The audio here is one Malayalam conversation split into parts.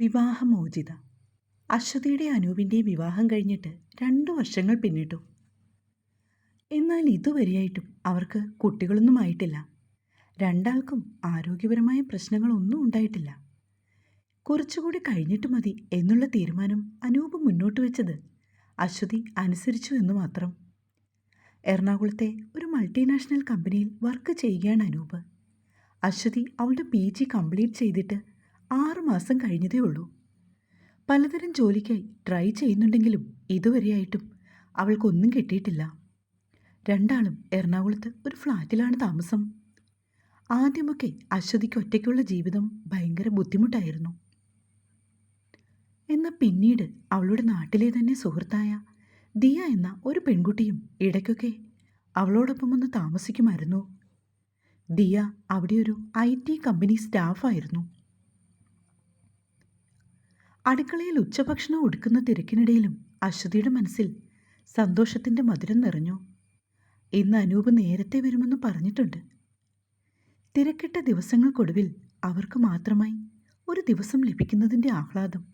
വിവാഹമോചിത. അശ്വതിയുടെ അനൂപിൻ്റെയും വിവാഹം കഴിഞ്ഞിട്ട് 2 വർഷങ്ങൾ പിന്നിട്ടു. എന്നാൽ ഇതുവരെയായിട്ടും അവർക്ക് കുട്ടികളൊന്നും ആയിട്ടില്ല. രണ്ടാൾക്കും ആരോഗ്യപരമായ പ്രശ്നങ്ങളൊന്നും ഉണ്ടായിട്ടില്ല. കുറച്ചുകൂടി കഴിഞ്ഞിട്ട് മതി എന്നുള്ള തീരുമാനം അനൂപ് മുന്നോട്ട് വെച്ചത് അശ്വതി അനുസരിച്ചു എന്ന് മാത്രം. എറണാകുളത്തെ ഒരു മൾട്ടിനാഷണൽ കമ്പനിയിൽ വർക്ക് ചെയ്യുകയാണ് അനൂപ്. അശ്വതി അവളുടെ PG കംപ്ലീറ്റ് ചെയ്തിട്ട് 6 മാസം കഴിഞ്ഞതേ ഉള്ളൂ. പലതരം ജോലിക്കായി ട്രൈ ചെയ്യുന്നുണ്ടെങ്കിലും ഇതുവരെയായിട്ടും അവൾക്കൊന്നും കിട്ടിയിട്ടില്ല. രണ്ടാളും എറണാകുളത്ത് ഒരു ഫ്ലാറ്റിലാണ് താമസം. ആദ്യമൊക്കെ അശ്വതിക്ക് ഒറ്റയ്ക്കുള്ള ജീവിതം ഭയങ്കര ബുദ്ധിമുട്ടായിരുന്നു. എന്നാൽ പിന്നീട് അവളുടെ നാട്ടിലെ തന്നെ സുഹൃത്തായ ദിയ എന്ന ഒരു പെൺകുട്ടിയും ഇടയ്ക്കൊക്കെ അവളോടൊപ്പം ഒന്ന് താമസിക്കുമായിരുന്നു. ദിയ അവിടെ ഒരു IT കമ്പനി സ്റ്റാഫായിരുന്നു. അടുക്കളയിൽ ഉച്ചഭക്ഷണം ഒടുക്കുന്ന തിരക്കിനിടയിലും അശ്വതിയുടെ മനസ്സിൽ സന്തോഷത്തിൻ്റെ മധുരം നിറഞ്ഞു. ഇന്ന് അനൂപ് നേരത്തെ വരുമെന്ന് പറഞ്ഞിട്ടുണ്ട്. തിരക്കിട്ട ദിവസങ്ങൾക്കൊടുവിൽ അവർക്ക് മാത്രമായി ഒരു ദിവസം ലഭിക്കുന്നതിൻ്റെ ആഹ്ലാദം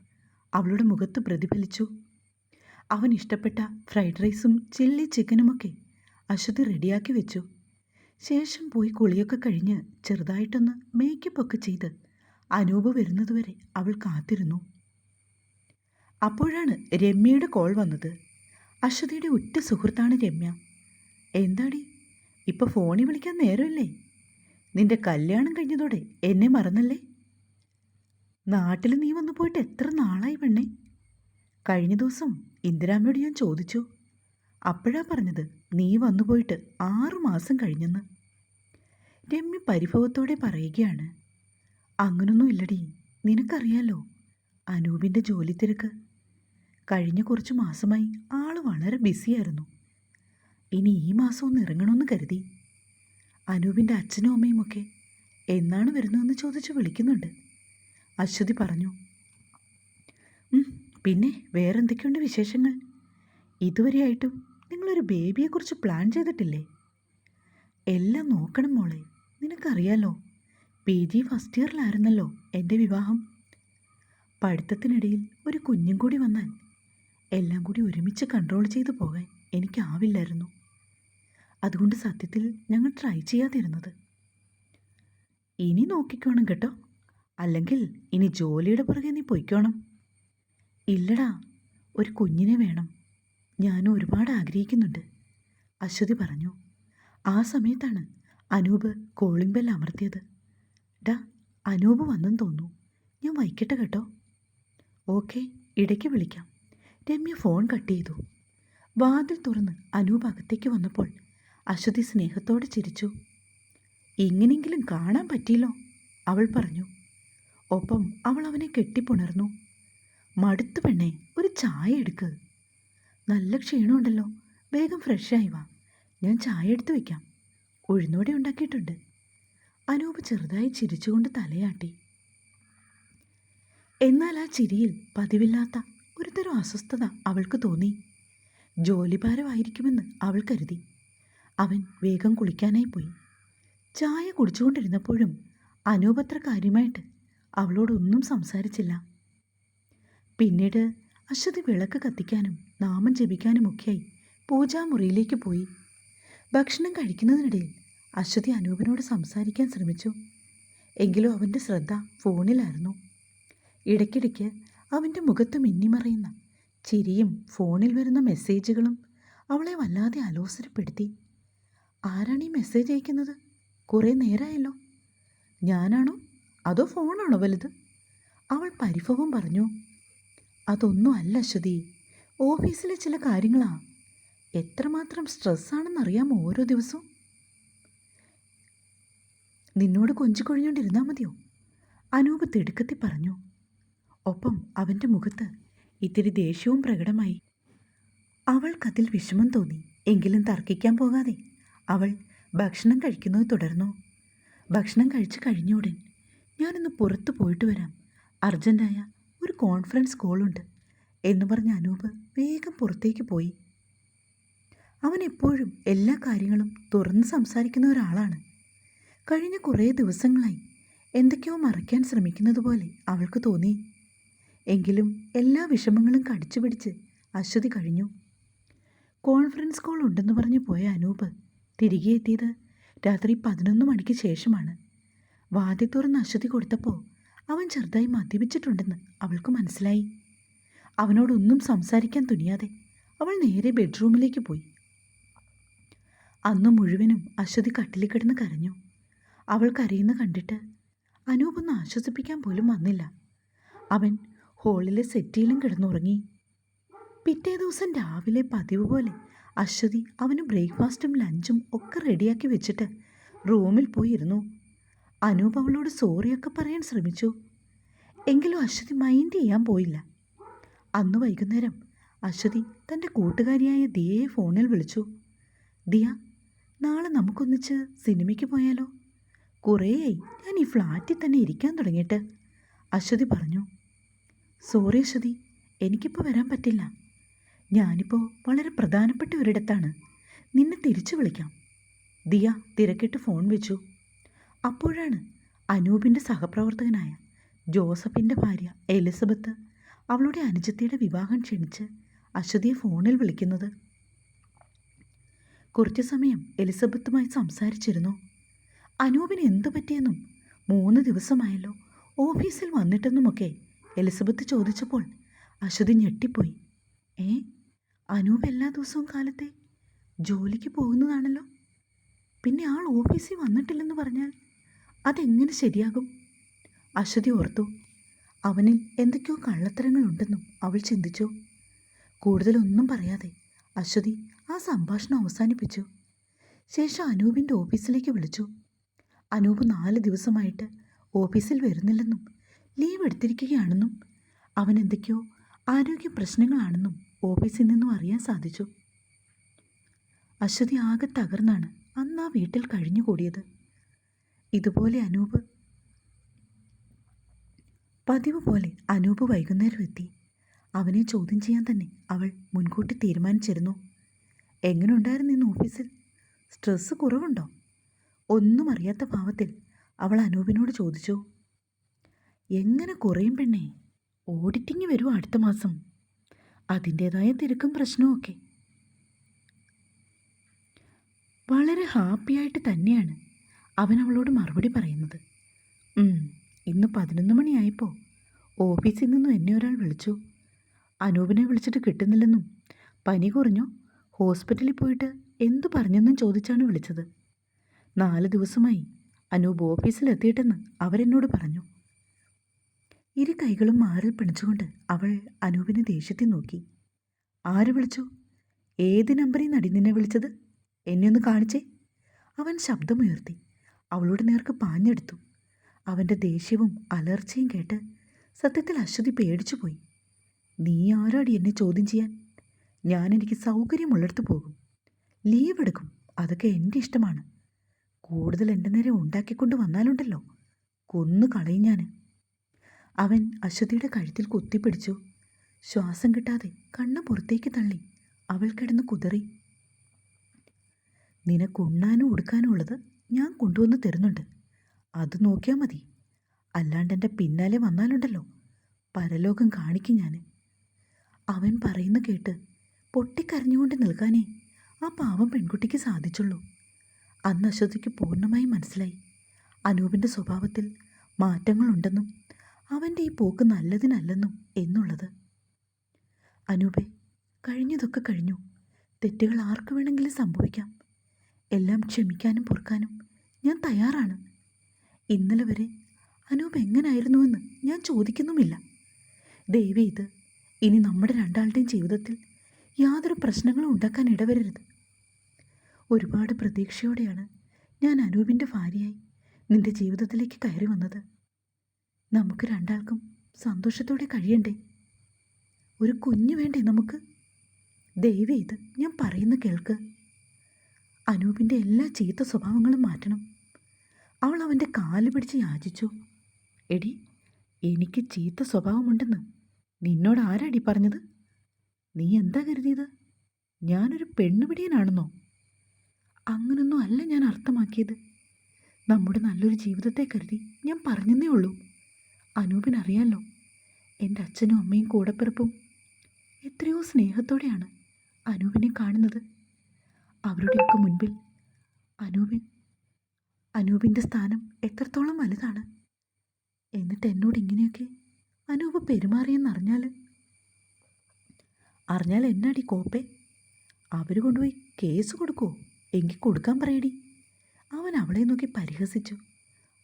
അവളുടെ മുഖത്ത് പ്രതിഫലിച്ചു. അവൻ ഇഷ്ടപ്പെട്ട ഫ്രൈഡ് റൈസും ചില്ലി ചിക്കനുമൊക്കെ അശ്വതി റെഡിയാക്കി വെച്ചു. ശേഷം പോയി കുളിയൊക്കെ കഴിഞ്ഞ് ചെറുതായിട്ടൊന്ന് മേക്കപ്പൊക്കെ ചെയ്ത് അനൂപ് വരുന്നതുവരെ അവൾ കാത്തിരുന്നു. അപ്പോഴാണ് രമ്യയുടെ കോൾ വന്നത്. അശ്വതിയുടെ ഉറ്റ സുഹൃത്താണ് രമ്യ. എന്താടി, ഇപ്പോൾ ഫോണിൽ വിളിക്കാൻ നേരമില്ലേ? നിന്റെ കല്യാണം കഴിഞ്ഞതോടെ എന്നെ മറന്നല്ലേ? നാട്ടിൽ നീ വന്നു പോയിട്ട് എത്ര നാളായി പെണ്ണേ? കഴിഞ്ഞ ദിവസം ഇന്ദിരാമ്മയോട് ഞാൻ ചോദിച്ചു. അപ്പോഴാ പറഞ്ഞത് നീ വന്നു പോയിട്ട് 6 മാസം കഴിഞ്ഞെന്ന്. രമ്യ പരിഭവത്തോടെ പറയുകയാണ്. അങ്ങനൊന്നും ഇല്ലടി, നിനക്കറിയാലോ അനൂപിൻ്റെ ജോലി തിരക്ക്. കഴിഞ്ഞ കുറച്ച് മാസമായി ആള് വളരെ ബിസിയായിരുന്നു. ഇനി ഈ മാസം ഒന്ന് ഇറങ്ങണമെന്ന് കരുതി. അനൂപിൻ്റെ അച്ഛനും അമ്മയുമൊക്കെ എന്നാണ് വരുന്നതെന്ന് ചോദിച്ച് വിളിക്കുന്നുണ്ട്, അശ്വതി പറഞ്ഞു. പിന്നെ വേറെന്തൊക്കെയുണ്ട് വിശേഷങ്ങൾ? ഇതുവരെയായിട്ടും നിങ്ങളൊരു ബേബിയെക്കുറിച്ച് പ്ലാൻ ചെയ്തിട്ടില്ലേ? എല്ലാം നോക്കണം മോളെ. നിനക്കറിയാലോ, PG ഫസ്റ്റ് ഇയറിലായിരുന്നല്ലോ എൻ്റെ വിവാഹം. പഠിത്തത്തിനിടയിൽ ഒരു കുഞ്ഞും കൂടി വന്നാൽ എല്ലാം കൂടി ഒരുമിച്ച് കൺട്രോൾ ചെയ്തു പോകാൻ എനിക്കാവില്ലായിരുന്നു. അതുകൊണ്ട് സത്യത്തിൽ ഞങ്ങൾ ട്രൈ ചെയ്യാതിരുന്നത്. ഇനി നോക്കിക്കോണം കേട്ടോ, അല്ലെങ്കിൽ ഇനി ജോലിയുടെ പുറകെ നീ പൊയ്ക്കോണം. ഇല്ലടാ, ഒരു കുഞ്ഞിനെ വേണം. ഞാനും ഒരുപാട് ആഗ്രഹിക്കുന്നുണ്ട്, അശ്വതി പറഞ്ഞു. ആ സമയത്താണ് അനൂപ് കോളിംഗ് ബെൽ അമർത്തിയത്. ഡാ, അനൂപ് വന്നെന്ന് തോന്നുന്നു, ഞാൻ വയ്ക്കട്ടെ കേട്ടോ. ഓക്കെ, ഇടയ്ക്ക് വിളിക്കാം. രമ്യ ഫോൺ കട്ട് ചെയ്തു. വാതിൽ തുറന്ന് അനൂപ് അകത്തേക്ക് വന്നപ്പോൾ അശ്വതി സ്നേഹത്തോടെ ചിരിച്ചു. എങ്ങനെയെങ്കിലും കാണാൻ പറ്റിയല്ലോ, അവൾ പറഞ്ഞു. ഒപ്പം അവൾ അവനെ കെട്ടിപ്പുണർന്നു. മടുത്തു പെണ്ണേ, ഒരു ചായ എടുക്ക്. നല്ല ക്ഷീണമുണ്ടല്ലോ, വേഗം ഫ്രഷായി വാ, ഞാൻ ചായ എടുത്തു വയ്ക്കാം. ഉഴുന്നോടെ ഉണ്ടാക്കിയിട്ടുണ്ട്. അനൂപ് ചെറുതായി ചിരിച്ചുകൊണ്ട് തലയാട്ടി. എന്നാൽ ആ ചിരിയിൽ പതിവില്ലാത്ത ഒരുതരം അസ്വസ്ഥത അവൾക്ക് തോന്നി. ജോലിഭാരമായിരിക്കുമെന്ന് അവൾ കരുതി. അവൻ വേഗം കുളിക്കാനായി പോയി. ചായ കുടിച്ചുകൊണ്ടിരുന്നപ്പോഴും അനൂപ് അത്ര കാര്യമായിട്ട് അവളോടൊന്നും സംസാരിച്ചില്ല. പിന്നീട് അശ്വതി വിളക്ക് കത്തിക്കാനും നാമം ജപിക്കാനുമൊക്കെയായി പൂജാമുറിയിലേക്ക് പോയി. ഭക്ഷണം കഴിക്കുന്നതിനിടയിൽ അശ്വതി അനൂപിനോട് സംസാരിക്കാൻ ശ്രമിച്ചു. എങ്കിലും അവൻ്റെ ശ്രദ്ധ ഫോണിലായിരുന്നു. ഇടയ്ക്കിടയ്ക്ക് അവൻ്റെ മുഖത്ത് മിന്നിമറയുന്ന ചിരിയും ഫോണിൽ വരുന്ന മെസ്സേജുകളും അവളെ വല്ലാതെ അലോസരപ്പെടുത്തി. ആരാണ് ഈ മെസ്സേജ് അയക്കുന്നത്? കുറേ നേരമായല്ലോ. ഞാനാണോ അതോ ഫോണാണോ വലുത്? അവൾ പരിഭവം പറഞ്ഞു. അതൊന്നും അല്ല അശ്വതി, ഓഫീസിലെ ചില കാര്യങ്ങളാ. എത്രമാത്രം സ്ട്രെസ്സാണെന്നറിയാമോ ഓരോ ദിവസവും? നിന്നോട് കൊഞ്ചിക്കൊഴിഞ്ഞുകൊണ്ടിരുന്നാൽ മതിയോ? അനൂപ് തിടുക്കത്തിൽ പറഞ്ഞു. ഒപ്പം അവൻ്റെ മുഖത്ത് ഇത്തിരി ദേഷ്യവും പ്രകടമായി. അവൾക്കതിൽ വിഷമം തോന്നി. എങ്കിലും തർക്കിക്കാൻ പോകാതെ അവൾ ഭക്ഷണം കഴിക്കുന്നത് തുടർന്നു. ഭക്ഷണം കഴിച്ച് കഴിഞ്ഞ ഉടൻ ഞാനൊന്ന് പുറത്തു പോയിട്ട് വരാം, അർജൻറ്റായ ഒരു കോൺഫറൻസ് കോളുണ്ട് എന്ന് പറഞ്ഞ് അനൂപ് വേഗം പുറത്തേക്ക് പോയി. അവൻ എപ്പോഴും എല്ലാ കാര്യങ്ങളും തുറന്ന് സംസാരിക്കുന്ന ഒരാളാണ്. കഴിഞ്ഞ കുറേ ദിവസങ്ങളായി എന്തൊക്കെയോ മറയ്ക്കാൻ ശ്രമിക്കുന്നത് പോലെ അവൾക്ക് തോന്നി. എങ്കിലും എല്ലാ വിഷമങ്ങളും കടിച്ചുപിടിച്ച് അശ്വതി കഴിഞ്ഞു. കോൺഫറൻസ് കോൾ ഉണ്ടെന്ന് പറഞ്ഞ് പോയ അനൂപ് തിരികെ എത്തിയത് രാത്രി 11 മണിക്ക് ശേഷമാണ്. വാതിൽ തുറന്ന് അശ്വതി കൊടുത്തപ്പോൾ അവൻ ചെറുതായി മദ്യപിച്ചിട്ടുണ്ടെന്ന് അവൾക്ക് മനസ്സിലായി. അവനോടൊന്നും സംസാരിക്കാൻ തുനിയാതെ അവൾ നേരെ ബെഡ്റൂമിലേക്ക് പോയി. അന്ന് മുഴുവനും അശ്വതി കട്ടിലിൽ കിടന്ന് കരഞ്ഞു. അവൾ കരയുന്ന കണ്ടിട്ട് അനൂപൊന്ന് ആശ്വസിപ്പിക്കാൻ പോലും വന്നില്ല. അവൻ ഹോളിലെ സെറ്റിയിലും കിടന്നുറങ്ങി. പിറ്റേ ദിവസം രാവിലെ പതിവ് പോലെ അശ്വതി അവന് ബ്രേക്ക്ഫാസ്റ്റും ലഞ്ചും ഒക്കെ റെഡിയാക്കി വെച്ചിട്ട് റൂമിൽ പോയിരുന്നു. അനൂപ് അവളോട് സോറിയൊക്കെ പറയാൻ ശ്രമിച്ചു. എങ്കിലും അശ്വതി മൈൻഡ് ചെയ്യാൻ പോയില്ല. അന്ന് വൈകുന്നേരം അശ്വതി തൻ്റെ കൂട്ടുകാരിയായ ദിയയെ ഫോണിൽ വിളിച്ചു. ദിയ, നാളെ നമുക്കൊന്നിച്ച് സിനിമയ്ക്ക് പോയാലോ? കുറേയായി ഞാൻ ഈ ഫ്ലാറ്റിൽ തന്നെ ഇരിക്കാൻ തുടങ്ങിയിട്ട്, അശ്വതി പറഞ്ഞു. സോറി അശ്വതി, എനിക്കിപ്പോൾ വരാൻ പറ്റില്ല. ഞാനിപ്പോൾ വളരെ പ്രധാനപ്പെട്ട ഒരിടത്താണ്. നിന്നെ തിരിച്ചു വിളിക്കാം. ദിയ തിരക്കിട്ട് ഫോൺ വെച്ചു. അപ്പോഴാണ് അനൂപിൻ്റെ സഹപ്രവർത്തകനായ ജോസഫിൻ്റെ ഭാര്യ എലിസബത്ത് അവളുടെ അനുജത്തിയുടെ വിവാഹം ക്ഷണിച്ച് അശ്വതിയെ ഫോണിൽ വിളിക്കുന്നത്. കുറച്ചു സമയം എലിസബത്തുമായി സംസാരിച്ചിരുന്നു. അനൂപിന് എന്തു പറ്റിയെന്നും 3 ദിവസമായല്ലോ ഓഫീസിൽ വന്നിട്ടെന്നുമൊക്കെ എലിസബത്ത് ചോദിച്ചപ്പോൾ അശ്വതി ഞെട്ടിപ്പോയി. അനൂപ് എല്ലാ ദിവസവും കാലത്തെ ജോലിക്ക് പോകുന്നതാണല്ലോ. പിന്നെ ആൾ ഓഫീസിൽ വന്നിട്ടില്ലെന്ന് പറഞ്ഞാൽ അതെങ്ങനെ ശരിയാകും? അശ്വതി ഓർത്തു. അവനിൽ എന്തൊക്കെയോ കള്ളത്തരങ്ങളുണ്ടെന്നും അവൾ ചിന്തിച്ചു. കൂടുതലൊന്നും പറയാതെ അശ്വതി ആ സംഭാഷണം അവസാനിപ്പിച്ചു. ശേഷം അനൂപിൻ്റെ ഓഫീസിലേക്ക് വിളിച്ചു. അനൂപ് 4 ദിവസമായിട്ട് ഓഫീസിൽ വരുന്നില്ലെന്നും ലീവ് എടുത്തിരിക്കുകയാണെന്നും അവൻ എന്തൊക്കെയോ ആരോഗ്യ പ്രശ്നങ്ങളാണെന്നും ഓഫീസിൽ നിന്നും അറിയാൻ സാധിച്ചു. അശ്വതി ആകെ തകർന്നാണ് അന്ന് ആ വീട്ടിൽ കഴിഞ്ഞുകൂടിയത്. ഇതുപോലെ പതിവ് പോലെ അനൂപ് വൈകുന്നേരം എത്തി. അവനെ ചോദ്യം ചെയ്യാൻ തന്നെ അവൾ മുൻകൂട്ടി തീരുമാനിച്ചിരുന്നു. എങ്ങനെയുണ്ടായിരുന്നു ഇന്ന് ഓഫീസിൽ? സ്ട്രെസ്സ് കുറവുണ്ടോ? ഒന്നും അറിയാത്ത ഭാവത്തിൽ അവൾ അനൂപിനോട് ചോദിച്ചു. എങ്ങനെ കുറയും പെണ്ണേ, ഓഡിറ്റിങ് വരുമോ അടുത്ത മാസം. അതിൻ്റേതായ തിരക്കും പ്രശ്നവും വളരെ ഹാപ്പിയായിട്ട് തന്നെയാണ് അവൻ അവളോട് മറുപടി പറയുന്നത്. ഇന്ന് 11 മണിയായപ്പോൾ ഓഫീസിൽ നിന്നും എന്നെ ഒരാൾ വിളിച്ചു. അനൂപിനെ വിളിച്ചിട്ട് കിട്ടുന്നില്ലെന്നും പനി കുറഞ്ഞോ, ഹോസ്പിറ്റലിൽ പോയിട്ട് എന്തു പറഞ്ഞെന്നും ചോദിച്ചാണ് വിളിച്ചത്. 4 ദിവസമായി അനൂപ് ഓഫീസിലെത്തിയിട്ടെന്ന് അവരെന്നോട് പറഞ്ഞു. 2 കൈകളും മാറിൽ പിണിച്ചുകൊണ്ട് അവൾ അനൂപിനെ ദേഷ്യത്തിൽ നോക്കി. ആര് വിളിച്ചു? ഏത് നമ്പറിൽ നിന്നടി നിന്നെ വിളിച്ചത്? എന്നെ ഒന്ന് കാണിച്ചേ. അവൻ ശബ്ദമുയർത്തി അവളുടെ നേർക്ക് പാഞ്ഞെടുത്തു. അവൻ്റെ ദേഷ്യവും അലർച്ചയും കേട്ട് സത്യത്തിൽ അശ്വതി പേടിച്ചുപോയി. നീ ആരാടി എന്നെ ചോദ്യം ചെയ്യാൻ? എനിക്ക് സൗകര്യമുള്ളിടത്ത് പോകും, ലീവ് എടുക്കും, അതൊക്കെ എൻ്റെ ഇഷ്ടമാണ്. കൂടുതൽ എൻ്റെ നേരെ ഉണ്ടാക്കിക്കൊണ്ട് വന്നാലുണ്ടല്ലോ, കൊന്നു കളയും ഞാൻ. അവൻ അശ്വതിയുടെ കഴുത്തിൽ കുത്തിപ്പിടിച്ചു. ശ്വാസം കിട്ടാതെ കണ്ണ് പുറത്തേക്ക് തള്ളി അവൾ കിടന്ന് കുതറി. നിനക്കുണ്ണാനും ഉടുക്കാനും ഉള്ളത് ഞാൻ കൊണ്ടുവന്ന് തരുന്നുണ്ട്, അത് നോക്കിയാൽ മതി. അല്ലാണ്ട് എൻ്റെ പിന്നാലെ വന്നാലുണ്ടല്ലോ, പരലോകം കാണിക്കും ഞാൻ. അവൻ പറയുന്ന കേട്ട് പൊട്ടിക്കരഞ്ഞുകൊണ്ട് നിൽക്കാനേ ആ പാവം പെൺകുട്ടിക്ക് സാധിച്ചുള്ളൂ. അന്ന് അശ്വതിക്ക് പൂർണ്ണമായി മനസ്സിലായി അനൂപിൻ്റെ സ്വഭാവത്തിൽ മാറ്റങ്ങളുണ്ടെന്നും അവൻ്റെ ഈ പോക്ക് നല്ലതിനല്ലെന്നും എന്നുള്ളത്. അനൂപേ, കഴിഞ്ഞതൊക്കെ കഴിഞ്ഞു. തെറ്റുകൾ ആർക്ക് വേണമെങ്കിലും സംഭവിക്കാം. എല്ലാം ക്ഷമിക്കാനും പൊറുക്കാനും ഞാൻ തയ്യാറാണ്. ഇന്നലെ വരെ അനൂപ് എങ്ങനായിരുന്നുവെന്ന് ഞാൻ ചോദിക്കുന്നുമില്ല. ദയവേ ഇത് ഇനി നമ്മുടെ രണ്ടാളുടെയും ജീവിതത്തിൽ യാതൊരു പ്രശ്നങ്ങളും ഉണ്ടാക്കാൻ ഇടവരരുത്. ഒരുപാട് പ്രതീക്ഷയോടെയാണ് ഞാൻ അനൂപിൻ്റെ ഭാര്യയായി നിന്റെ ജീവിതത്തിലേക്ക് കയറി വന്നത്. നമുക്ക് രണ്ടാൾക്കും സന്തോഷത്തോടെ കഴിയണ്ടേ? ഒരു കുഞ്ഞു വേണ്ടേ നമുക്ക്? ദയവേ ഇത് ഞാൻ പറയുന്ന കേൾക്ക്. അനൂപിൻ്റെ എല്ലാ ചീത്ത സ്വഭാവങ്ങളും മാറ്റണം. അവൾ അവൻ്റെ കാല് പിടിച്ച് യാചിച്ചു. എടി, എനിക്ക് ചീത്ത സ്വഭാവമുണ്ടെന്ന് നിന്നോട് ആരാടി പറഞ്ഞത്? നീ എന്താ കരുതിയത്? ഞാനൊരു പെണ്ണുപിടിയനാണെന്നോ? അങ്ങനൊന്നും അല്ല ഞാൻ അർത്ഥമാക്കിയത്. നമ്മുടെ നല്ലൊരു ജീവിതത്തെ കരുതി ഞാൻ പറഞ്ഞെന്നേ ഉള്ളൂ. അനൂപിനറിയാലോ എൻ്റെ അച്ഛനും അമ്മയും കൂടപ്പിറപ്പും എത്രയോ സ്നേഹത്തോടെയാണ് അനൂപിനെ കാണുന്നത്. അവരുടെയൊക്കെ മുൻപിൽ അനൂപിൻ്റെ സ്ഥാനം എത്രത്തോളം വലുതാണ്. എന്നിട്ട് എന്നോട് ഇങ്ങനെയൊക്കെ അനൂപ് അറിഞ്ഞാൽ എന്നാടി കോപ്പേ? അവർ കൊണ്ടുപോയി കേസ് കൊടുക്കുമോ? എങ്കിൽ കൊടുക്കാൻ പറയടി. അവൻ അവളെ നോക്കി പരിഹസിച്ചു.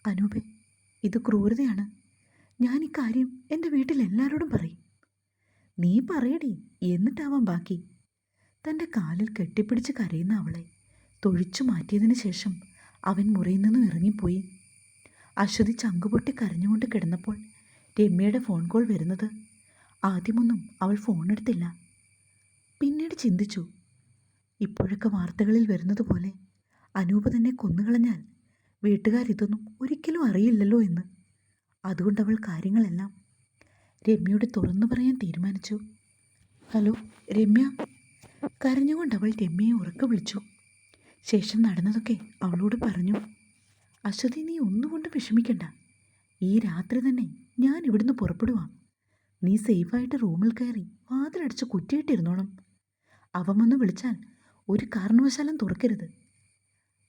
അനൂപേ, ഇത് ക്രൂരതയാണ്. ഞാൻ ഇക്കാര്യം എൻ്റെ വീട്ടിൽ എല്ലാവരോടും പറയും. നീ പറയടി, എന്നിട്ടാവാം ബാക്കി. തൻ്റെ കാലിൽ കെട്ടിപ്പിടിച്ച് കരയുന്ന അവളെ തൊഴിച്ചു മാറ്റിയതിന് ശേഷം അവൻ മുറിയിൽ നിന്നും ഇറങ്ങിപ്പോയി. അശ്വതി ചങ്കുപൊട്ടി കരഞ്ഞുകൊണ്ട് കിടന്നപ്പോൾ രമ്യയുടെ ഫോൺ കോൾ വരുന്നത്. ആദ്യമൊന്നും അവൾ ഫോണെടുത്തില്ല. പിന്നീട് ചിന്തിച്ചു, ഇപ്പോഴൊക്കെ വാർത്തകളിൽ വരുന്നത് പോലെ അനൂപ് തന്നെ കൊന്നുകളഞ്ഞാൽ വീട്ടുകാരിതൊന്നും ഒരിക്കലും അറിയില്ലല്ലോ എന്ന്. അതുകൊണ്ട് അവൾ കാര്യങ്ങളെല്ലാം രമ്യയോട് തുറന്നു പറയാൻ തീരുമാനിച്ചു. ഹലോ രമ്യ. കരഞ്ഞുകൊണ്ട് അവൾ രമ്യയെ ഉറക്കെ വിളിച്ചു. ശേഷം നടന്നതൊക്കെ അവളോട് പറഞ്ഞു. അശ്വതി, നീ ഒന്നുകൊണ്ട് വിഷമിക്കണ്ട. ഈ രാത്രി തന്നെ ഞാൻ ഇവിടുന്ന് പുറപ്പെടുവാം. നീ സേഫായിട്ട് റൂമിൽ കയറി വാതിലടച്ച് കുറ്റിയിട്ടിരുന്നോണം. അവൻ വന്ന് വിളിച്ചാൽ ഒരു കാരണവശാലും തുറക്കരുത്.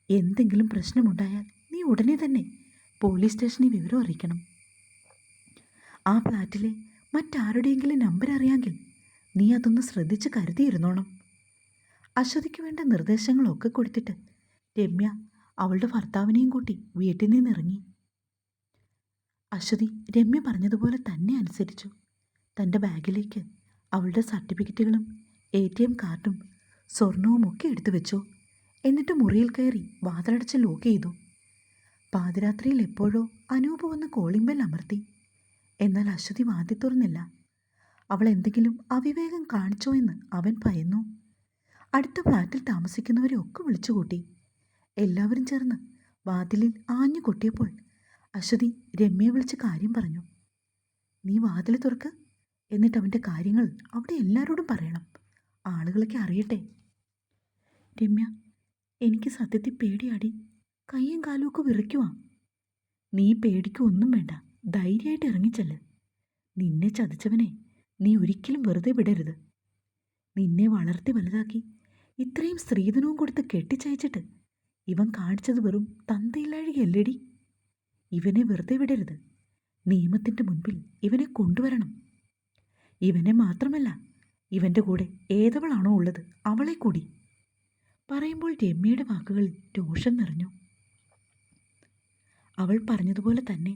എന്തെങ്കിലും പ്രശ്നമുണ്ടായാൽ നീ ഉടനെ തന്നെ പോലീസ് സ്റ്റേഷനിൽ വിവരം അറിയിക്കണം. ആ ഫ്ലാറ്റിലെ മറ്റാരുടെയെങ്കിലും നമ്പർ അറിയാമെങ്കിൽ നീ അതൊന്ന് ശ്രദ്ധിച്ച് കരുതിയിരുന്നോണം. അശ്വതിക്ക് വേണ്ട നിർദ്ദേശങ്ങളൊക്കെ കൊടുത്തിട്ട് രമ്യ അവളുടെ ഭർത്താവിനെയും കൂട്ടി വീട്ടിൽ നിന്നിറങ്ങി. അശ്വതി രമ്യ പറഞ്ഞതുപോലെ തന്നെ അനുസരിച്ചു. തൻ്റെ ബാഗിലേക്ക് അവളുടെ സർട്ടിഫിക്കറ്റുകളും ATM കാർഡും സ്വർണവും ഒക്കെ എടുത്തു വെച്ചു. എന്നിട്ട് മുറിയിൽ കയറി വാതിലടച്ച് ലോക്ക് ചെയ്തു. പാതിരാത്രിയിൽ എപ്പോഴോ അനൂപ് വന്ന് കോളിംഗ് ബെൽ അമർത്തി. എന്നാൽ അശ്വതി വാതിൽ തുറന്നില്ല. അവൾ എന്തെങ്കിലും അവിവേകം കാണിച്ചോ എന്ന് അവൻ ഭയന്നു. അടുത്ത ഫ്ലാറ്റിൽ താമസിക്കുന്നവരെ ഒക്കെ വിളിച്ചുകൂട്ടി. എല്ലാവരും ചേർന്ന് വാതിലിൽ ആഞ്ഞു കൊട്ടിയപ്പോൾ അശ്വതി രമ്യയെ വിളിച്ച് കാര്യം പറഞ്ഞു. നീ വാതിൽ തുറക്ക്, എന്നിട്ട് അവൻ്റെ കാര്യങ്ങൾ അവിടെ എല്ലാവരോടും പറയണം. ആളുകളൊക്കെ അറിയട്ടെ. രമ്യ, എനിക്ക് സത്യത്തിൽ പേടിയാടി. കയ്യും കാലും ഒക്കെ വിറയ്ക്കുവാ. നീ പേടിക്കൊന്നും വേണ്ട, ധൈര്യമായിട്ട് ഇറങ്ങിച്ചെല്ല്. നിന്നെ ചതിച്ചവനെ നീ ഒരിക്കലും വെറുതെ വിടരുത്. നിന്നെ വളർത്തി വലുതാക്കി ഇത്രയും സ്ത്രീധനവും കൊടുത്ത് കെട്ടിച്ചയച്ചിട്ട് ഇവൻ കാണിച്ചത് വെറും തന്തയില്ലാഴികയല്ലേടി. ഇവനെ വെറുതെ വിടരുത്. നിയമത്തിൻ്റെ മുൻപിൽ ഇവനെ കൊണ്ടുവരണം. ഇവനെ മാത്രമല്ല, ഇവൻ്റെ കൂടെ ഏതവളാണോ ഉള്ളത് അവളെ കൂടി. പറയുമ്പോൾ രമ്യയുടെ വാക്കുകളിൽ രോഷം നിറഞ്ഞു. അവൾ പറഞ്ഞതുപോലെ തന്നെ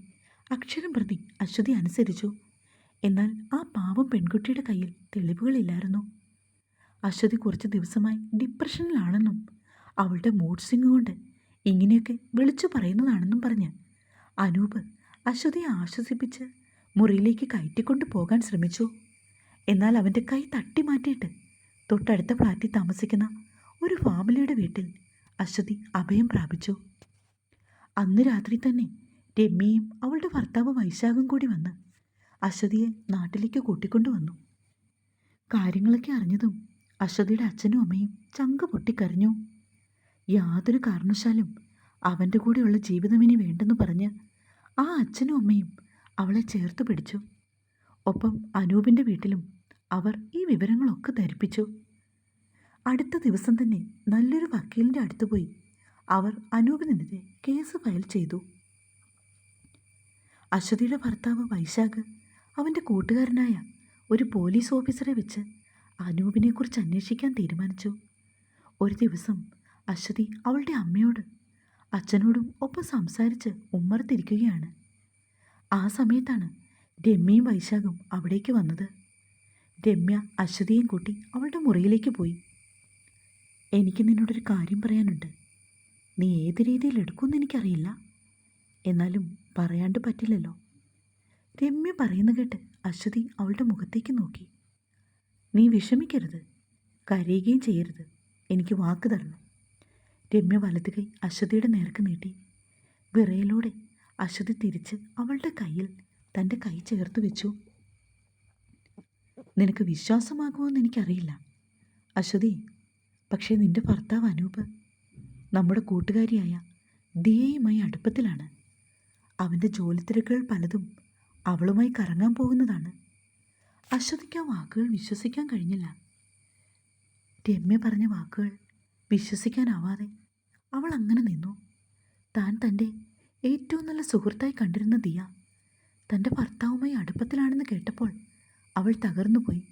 അക്ഷരം പ്രതി അശ്വതി അനുസരിച്ചു. എന്നാൽ ആ പാവം പെൺകുട്ടിയുടെ കയ്യിൽ തെളിവുകളില്ലായിരുന്നു. അശ്വതി കുറച്ച് ദിവസമായി ഡിപ്രഷനിലാണെന്നും അവളുടെ മൂഡ് സ്വിംഗ് കൊണ്ട് ഇങ്ങനെയൊക്കെ വിളിച്ചു പറയുന്നതാണെന്നും പറഞ്ഞ് അനൂപ് അശ്വതിയെ ആശ്വസിപ്പിച്ച് മുറിയിലേക്ക് കയറ്റിക്കൊണ്ടു പോകാൻ ശ്രമിച്ചു. എന്നാൽ അവൻ്റെ കൈ തട്ടി മാറ്റിയിട്ട് തൊട്ടടുത്ത ഫ്ലാറ്റിൽ താമസിക്കുന്ന ഒരു ഫാമിലിയുടെ വീട്ടിൽ അശ്വതി അഭയം പ്രാപിച്ചു. അന്ന് രാത്രി തന്നെ രമ്യയും അവളുടെ ഭർത്താവ് വൈശാഖും കൂടി വന്ന് അശ്വതിയെ നാട്ടിലേക്ക് കൂട്ടിക്കൊണ്ടുവന്നു. കാര്യങ്ങളൊക്കെ അറിഞ്ഞതും അശ്വതിയുടെ അച്ഛനും അമ്മയും ചങ്ക് പൊട്ടിക്കരഞ്ഞു. യാതൊരു കാരണവശാലും അവൻ്റെ കൂടെയുള്ള ജീവിതം ഇനി വേണ്ടെന്ന് പറഞ്ഞ് ആ അച്ഛനും അമ്മയും അവളെ ചേർത്ത് പിടിച്ചു. ഒപ്പം അനൂപിൻ്റെ വീട്ടിലും അവർ ഈ വിവരങ്ങളൊക്കെ ധരിപ്പിച്ചു. അടുത്ത ദിവസം തന്നെ നല്ലൊരു വക്കീലിൻ്റെ അടുത്ത് പോയി അവർ അനൂപിനെതിരെ കേസ് ഫയൽ ചെയ്തു. അശ്വതിയുടെ ഭർത്താവ് വൈശാഖ് അവൻ്റെ കൂട്ടുകാരനായ ഒരു പോലീസ് ഓഫീസറെ വെച്ച് അനൂപിനെക്കുറിച്ച് അന്വേഷിക്കാൻ തീരുമാനിച്ചു. ഒരു ദിവസം അശ്വതി അവളുടെ അമ്മയോട് അച്ഛനോടും ഒപ്പം സംസാരിച്ച് ഉമ്മറത്തിരിക്കുകയാണ്. ആ സമയത്താണ് രമ്യയും വൈശാഖും അവിടേക്ക് വന്നത്. രമ്യ അശ്വതിയെയും കൂട്ടി അവളുടെ മുറിയിലേക്ക് പോയി. എനിക്ക് നിന്നോടൊരു കാര്യം പറയാനുണ്ട്. നീ ഏത് രീതിയിൽ എടുക്കുമെന്ന് എനിക്കറിയില്ല, എന്നാലും പറയാണ്ട് പറ്റില്ലല്ലോ. രമ്യ പറയുന്ന കേട്ട് അശ്വതി അവളുടെ മുഖത്തേക്ക് നോക്കി. നീ വിഷമിക്കരുത്, കരയുകയും ചെയ്യരുത്, എനിക്ക് വാക്ക് തരണം. രമ്യ വലതു കൈ അശ്വതിയുടെ നേർക്ക് നീട്ടി. വിറയലോടെ അശ്വതി തിരിച്ച് അവളുടെ കയ്യിൽ തൻ്റെ കൈ ചേർത്ത് വെച്ചു. നിനക്ക് വിശ്വാസമാകുമോയെന്ന് എനിക്കറിയില്ല അശ്വതി, പക്ഷേ നിന്റെ ഭർത്താവ് അനൂപ് നമ്മുടെ കൂട്ടുകാരിയായ ദിയയുമായി അടുപ്പത്തിലാണ്. അവൻ്റെ ജോലി തിരക്കുകൾ പലതും അവളുമായി കറങ്ങാൻ പോകുന്നതാണ്. അശ്വതിക്ക് ആ വാക്കുകൾ വിശ്വസിക്കാൻ കഴിഞ്ഞില്ല. രമ്യ പറഞ്ഞ വാക്കുകൾ വിശ്വസിക്കാനാവാതെ അവൾ അങ്ങനെ നിന്നു. താൻ തൻ്റെ ഏറ്റവും നല്ല സുഹൃത്തായി കണ്ടിരുന്ന ദിയ തൻ്റെ ഭർത്താവുമായി അടുപ്പത്തിലാണെന്ന് കേട്ടപ്പോൾ അവൾ തകർന്നുപോയി.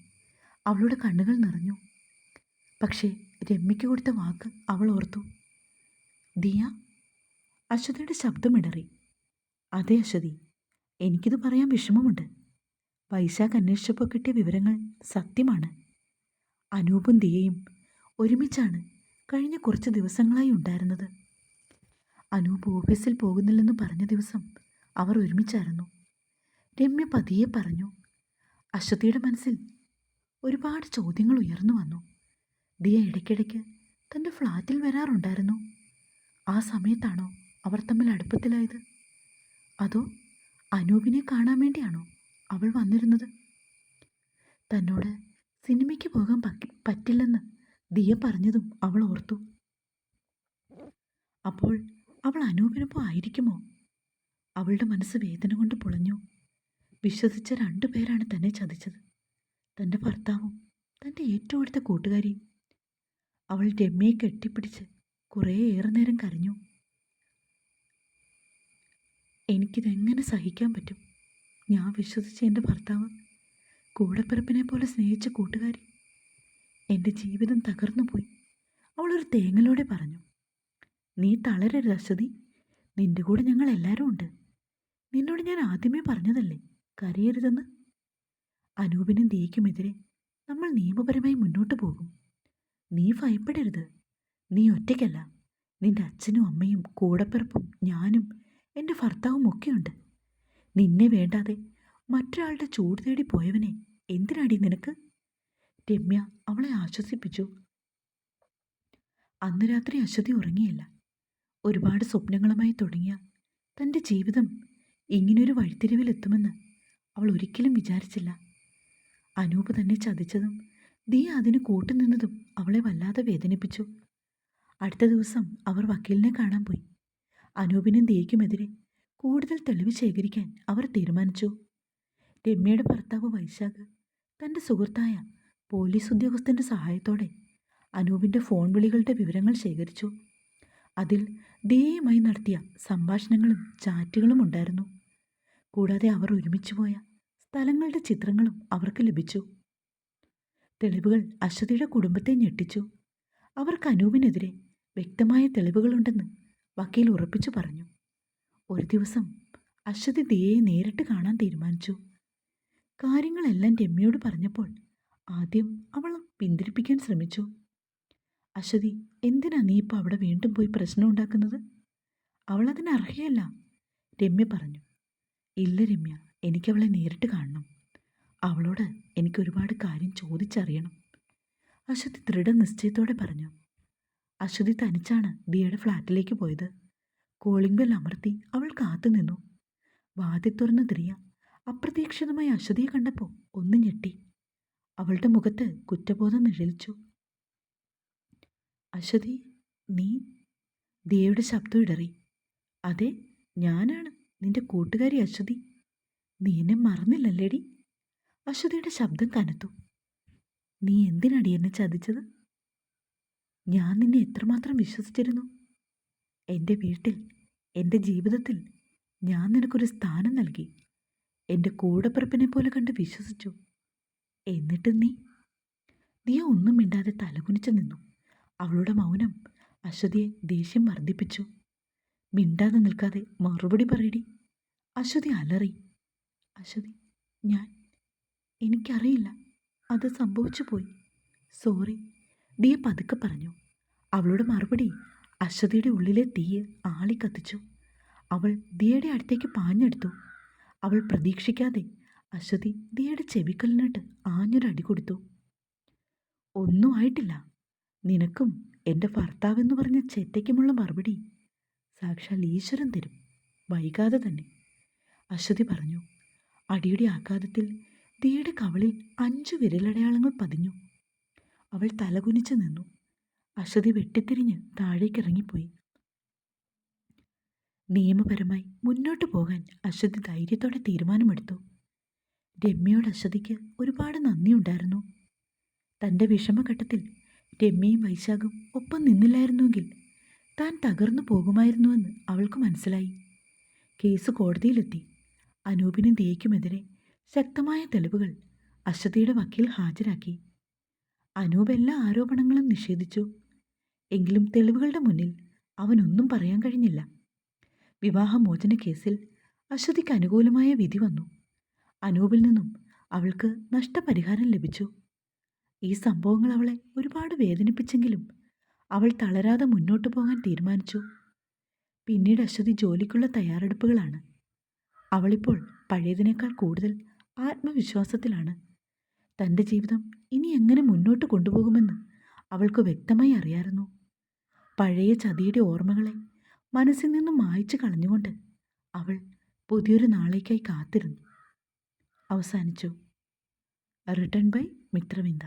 അവളുടെ കണ്ണുകൾ നിറഞ്ഞു. പക്ഷേ രമ്യയ്ക്ക് കൊടുത്ത വാക്ക് അവൾ ഓർത്തു. ദിയ? അശ്വതിയുടെ ശബ്ദമിടറി. അതെ അശ്വതി, എനിക്കിത് പറയാൻ വിഷമമുണ്ട്. വൈശാഖ് അന്വേഷിച്ചപ്പോൾ കിട്ടിയ വിവരങ്ങൾ സത്യമാണ്. അനൂപും ദിയയും ഒരുമിച്ചാണ് കഴിഞ്ഞ കുറച്ച് ദിവസങ്ങളായി ഉണ്ടായിരുന്നത്. അനൂപ് ഓഫീസിൽ പോകുന്നില്ലെന്ന് പറഞ്ഞ ദിവസം അവർ ഒരുമിച്ചായിരുന്നു. രമ്യ പതിയെ പറഞ്ഞു. അശ്വതിയുടെ മനസ്സിൽ ഒരുപാട് ചോദ്യങ്ങൾ ഉയർന്നു വന്നു. ദിയ ഇടയ്ക്കിടയ്ക്ക് തൻ്റെ ഫ്ലാറ്റിൽ വരാറുണ്ടായിരുന്നു. ആ സമയത്താണോ അവർ തമ്മിൽ അടുപ്പത്തിലായത്? അതോ അനൂപിനെ കാണാൻ വേണ്ടിയാണോ അവൾ വന്നിരുന്നത്? തന്നോട് സിനിമയ്ക്ക് പോകാൻ പറ്റില്ലെന്ന് ദിയ പറഞ്ഞതും അവൾ ഓർത്തു. അപ്പോൾ അവൾ അനൂപിനൊപ്പം ആയിരിക്കുമോ? അവളുടെ മനസ്സ് വേദന കൊണ്ട് പൊളഞ്ഞു. വിശ്വസിച്ച 2 പേരാണ് തന്നെ ചതിച്ചത്. തൻ്റെ ഭർത്താവും തൻ്റെ ഏറ്റവും അടുത്ത കൂട്ടുകാരിയും. അവൾ രമ്യയെ കെട്ടിപ്പിടിച്ച് കുറേയേറെ നേരം കരഞ്ഞു. എനിക്കിതെങ്ങനെ സഹിക്കാൻ പറ്റും? ഞാൻ വിശ്വസിച്ച എൻ്റെ ഭർത്താവ്, കൂടപ്പിറപ്പിനെ പോലെ സ്നേഹിച്ച കൂട്ടുകാരി, എൻ്റെ ജീവിതം തകർന്നു പോയി. അവളൊരു തേങ്ങലോടെ പറഞ്ഞു. നീ തളരരുത് അശ്വതി, നിന്റെ കൂടെ ഞങ്ങൾ എല്ലാവരും ഉണ്ട്. നിന്നോട് ഞാൻ ആദ്യമേ പറഞ്ഞതല്ലേ കരയരുതെന്ന്. അനൂപിനും ദിയയ്ക്കുമെതിരെ നമ്മൾ നിയമപരമായി മുന്നോട്ട് പോകും. നീ ഭയപ്പെടരുത്. നീ ഒറ്റയ്ക്കല്ല. നിന്റെ അച്ഛനും അമ്മയും കൂടപ്പിറപ്പും ഞാനും എൻ്റെ ഭർത്താവും ഒക്കെയുണ്ട്. നിന്നെ വേണ്ടാതെ മറ്റൊരാളുടെ ചൂട് തേടി പോയവനെ എന്തിനാടി നിനക്ക്? രമ്യ അവളെ ആശ്വസിപ്പിച്ചു. അന്ന് രാത്രി അശ്വതി ഉറങ്ങിയില്ല. ഒരുപാട് സ്വപ്നങ്ങളുമായി തുടങ്ങിയ തൻ്റെ ജീവിതം ഇങ്ങനൊരു വഴിത്തിരിവിലെത്തുമെന്ന് അവൾ ഒരിക്കലും വിചാരിച്ചില്ല. അനൂപ് തന്നെ ചതിച്ചതും ദിയ അതിന് കൂട്ടുനിന്നതും അവളെ വല്ലാതെ വേദനിപ്പിച്ചു. അടുത്ത ദിവസം അവർ വക്കീലിനെ കാണാൻ പോയി. അനൂപിനും ദിയയ്ക്കുമെതിരെ കൂടുതൽ തെളിവ് ശേഖരിക്കാൻ അവർ തീരുമാനിച്ചു. രമ്യയുടെ ഭർത്താവ് വൈശാഖ് തൻ്റെ സുഹൃത്തായ പോലീസ് ഉദ്യോഗസ്ഥൻ്റെ സഹായത്തോടെ അനൂപിൻ്റെ ഫോൺ വിളികളുടെ വിവരങ്ങൾ ശേഖരിച്ചു. അതിൽ ദിയയുമായി നടത്തിയ സംഭാഷണങ്ങളും ചാറ്റുകളും ഉണ്ടായിരുന്നു. കൂടാതെ അവർ ഒരുമിച്ച് പോയ സ്ഥലങ്ങളുടെ ചിത്രങ്ങളും അവർക്ക് ലഭിച്ചു. തെളിവുകൾ അശ്വതിയുടെ കുടുംബത്തെ ഞെട്ടിച്ചു. അവർക്ക് അനൂപിനെതിരെ വ്യക്തമായ തെളിവുകളുണ്ടെന്ന് വക്കീൽ ഉറപ്പിച്ചു പറഞ്ഞു. ഒരു ദിവസം അശ്വതി ദിയയെ നേരിട്ട് കാണാൻ തീരുമാനിച്ചു. കാര്യങ്ങളെല്ലാം രമ്യയോട് പറഞ്ഞപ്പോൾ ആദ്യം അവൾ പിന്തിരിപ്പിക്കാൻ ശ്രമിച്ചു. അശ്വതി, എന്തിനാ നീ ഇപ്പോൾ അവിടെ വീണ്ടും പോയി പ്രശ്നം ഉണ്ടാക്കുന്നത്? അവളതിന് അർഹയല്ല, രമ്യ പറഞ്ഞു. ഇല്ല രമ്യ, എനിക്കവളെ നേരിട്ട് കാണണം. അവളോട് എനിക്കൊരുപാട് കാര്യം ചോദിച്ചറിയണം, അശ്വതി ദൃഢനിശ്ചയത്തോടെ പറഞ്ഞു. അശ്വതി തനിച്ചാണ് ദിയയുടെ ഫ്ലാറ്റിലേക്ക് പോയത്. കോളിംഗ് ബെൽ അമർത്തി അവൾ കാത്തുനിന്നു. വാതിൽ തുറന്ന ദിയ അപ്രതീക്ഷിതമായി അശ്വതിയെ കണ്ടപ്പോൾ ഒന്ന് ഞെട്ടി. അവളുടെ മുഖത്ത് കുറ്റബോധം നിഴലിച്ചു. അശ്വതി, നീ? ദിയയുടെ ശബ്ദം ഇടറി. അതെ, ഞാനാണ് നിന്റെ കൂട്ടുകാരി അശ്വതി. നീ എന്നെ മറന്നില്ലല്ലേടി? അശ്വതിയുടെ ശബ്ദം കനത്തു. നീ എന്തിനാടി എന്നെ ചതിച്ചത്? ഞാൻ നിന്നെ എത്രമാത്രം വിശ്വസിച്ചിരുന്നു. എൻ്റെ വീട്ടിൽ, എൻ്റെ ജീവിതത്തിൽ ഞാൻ നിനക്കൊരു സ്ഥാനം നൽകി. എൻ്റെ കൂടപ്പിറപ്പിനെ പോലെ കണ്ട് വിശ്വസിച്ചു. എന്നിട്ട് നീ? ദിയ ഒന്നും മിണ്ടാതെ തലകുനിച്ചു നിന്നു. അവളുടെ മൗനം അശ്വതിയെ ദേഷ്യം വർദ്ധിപ്പിച്ചു. മിണ്ടാതെ നിൽക്കാതെ മറുപടി പറയടി, അശ്വതി അലറി. അശ്വതി, എനിക്കറിയില്ല, അത് സംഭവിച്ചു പോയി. സോറി, ദിയ പതുക്കെ പറഞ്ഞു. അവളുടെ മറുപടി അശ്വതിയുടെ ഉള്ളിലെ തീയെ ആളിക്കത്തിച്ചു. അവൾ ദിയയുടെ അടുത്തേക്ക് പാഞ്ഞെടുത്തു. അവൾ പ്രതീക്ഷിക്കാതെ അശ്വതി ദിയയുടെ ചെവിക്കലിനിട്ട് ആഞ്ഞൊരടി കൊടുത്തു. ഒന്നും ആയിട്ടില്ല. നിനക്കും എൻ്റെ ഭർത്താവെന്ന് പറഞ്ഞ ചെറ്റയ്ക്കുമുള്ള മറുപടി സാക്ഷാൽ ഈശ്വരൻ തരും, വൈകാതെ തന്നെ, അശ്വതി പറഞ്ഞു. അടിയുടെ ആഘാതത്തിൽ ദിയയുടെ കവളിൽ 5 വിരലടയാളങ്ങൾ പതിഞ്ഞു. അവൾ തലകുനിച്ച് നിന്നു. അശ്വതി വെട്ടിത്തിരിഞ്ഞ് താഴേക്കിറങ്ങിപ്പോയി. നിയമപരമായി മുന്നോട്ടു പോകാൻ അശ്വതി ധൈര്യത്തോടെ തീരുമാനമെടുത്തു. രമ്യയോട് അശ്വതിക്ക് ഒരുപാട് നന്ദിയുണ്ടായിരുന്നു. തൻ്റെ വിഷമഘട്ടത്തിൽ രമ്യയും വൈശാഖും ഒപ്പം നിന്നില്ലായിരുന്നുവെങ്കിൽ താൻ തകർന്നു പോകുമായിരുന്നുവെന്ന് അവൾക്ക് മനസ്സിലായി. കേസ് കോടതിയിലെത്തി. അനൂപിനും ദിയയ്ക്കുമെതിരെ ശക്തമായ തെളിവുകൾ അശ്വതിയുടെ വക്കീൽ ഹാജരാക്കി. അനൂപ് എല്ലാ ആരോപണങ്ങളും നിഷേധിച്ചു. എങ്കിലും തെളിവുകളുടെ മുന്നിൽ അവനൊന്നും പറയാൻ കഴിഞ്ഞില്ല. വിവാഹമോചന കേസിൽ അശ്വതിക്ക് അനുകൂലമായ വിധി വന്നു. അനൂപിൽ നിന്നും അവൾക്ക് നഷ്ടപരിഹാരം ലഭിച്ചു. ഈ സംഭവങ്ങൾ അവളെ ഒരുപാട് വേദനിപ്പിച്ചെങ്കിലും അവൾ തളരാതെ മുന്നോട്ടു പോകാൻ തീരുമാനിച്ചു. പിന്നീട് അശ്വതി ജോലിക്കുള്ള തയ്യാറെടുപ്പുകളാണ്. അവളിപ്പോൾ പഴയതിനേക്കാൾ കൂടുതൽ ആത്മവിശ്വാസത്തിലാണ്. തൻ്റെ ജീവിതം ഇനി എങ്ങനെ മുന്നോട്ട് കൊണ്ടുപോകുമെന്ന് അവൾക്ക് വ്യക്തമായി അറിയാമായിരുന്നു. പഴയ ചതിയുടെ ഓർമ്മകളെ മനസ്സിൽ നിന്നും മായ്ച്ചു കളഞ്ഞുകൊണ്ട് അവൾ പുതിയൊരു നാളേക്കായി കാത്തിരുന്നു. അവസാനിച്ചു. Written by Mithravinda.